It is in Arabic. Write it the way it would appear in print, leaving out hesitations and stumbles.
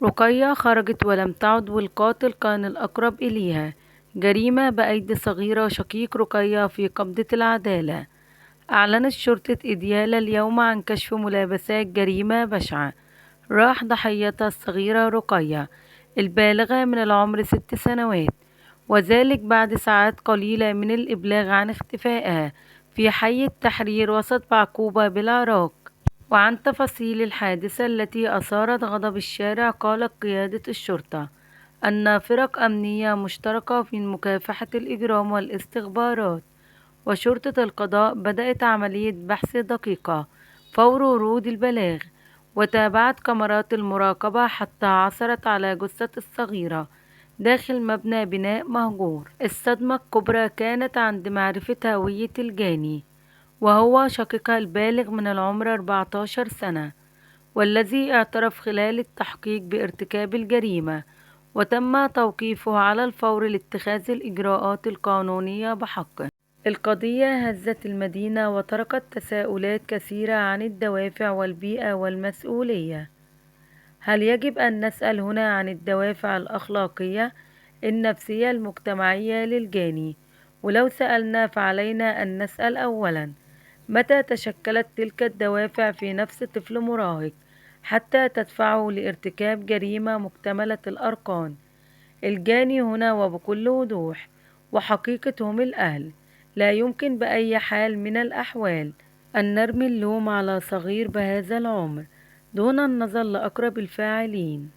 رقية خرجت ولم تعد والقاتل كان الأقرب إليها. جريمة بأيدي صغيرة. شقيق رقية في قبضة العدالة. أعلنت شرطة إديالى اليوم عن كشف ملابسات جريمة بشعة راح ضحيتها الصغيرة رقية البالغة من العمر 6 سنوات، وذلك بعد ساعات قليلة من الإبلاغ عن اختفائها في حي التحرير وسط بعقوبة بالعراق. وعن تفاصيل الحادثة التي أثارت غضب الشارع، قالت قيادة الشرطة أن فرق أمنية مشتركة في مكافحة الإجرام والاستخبارات وشرطة القضاء بدأت عملية بحث دقيقة فور ورود البلاغ، وتابعت كاميرات المراقبة حتى عثرت على جثة الصغيرة داخل مبنى بناء مهجور. الصدمة الكبرى كانت عند معرفة هوية الجاني، وهو شقيقها البالغ من العمر 14 سنة، والذي اعترف خلال التحقيق بارتكاب الجريمة، وتم توقيفه على الفور لاتخاذ الإجراءات القانونية بحقه. القضية هزت المدينة وتركت تساؤلات كثيرة عن الدوافع والبيئة والمسؤولية. هل يجب أن نسأل هنا عن الدوافع الأخلاقية النفسية المجتمعية للجاني؟ ولو سألنا فعلينا أن نسأل أولا، متى تشكلت تلك الدوافع في نفس طفل مراهق حتى تدفعه لارتكاب جريمة مكتملة الأركان؟ الجاني هنا وبكل وضوح وحقيقة هم الأهل. لا يمكن بأي حال من الأحوال أن نرمي اللوم على صغير بهذا العمر دون النظر لأقرب الفاعلين.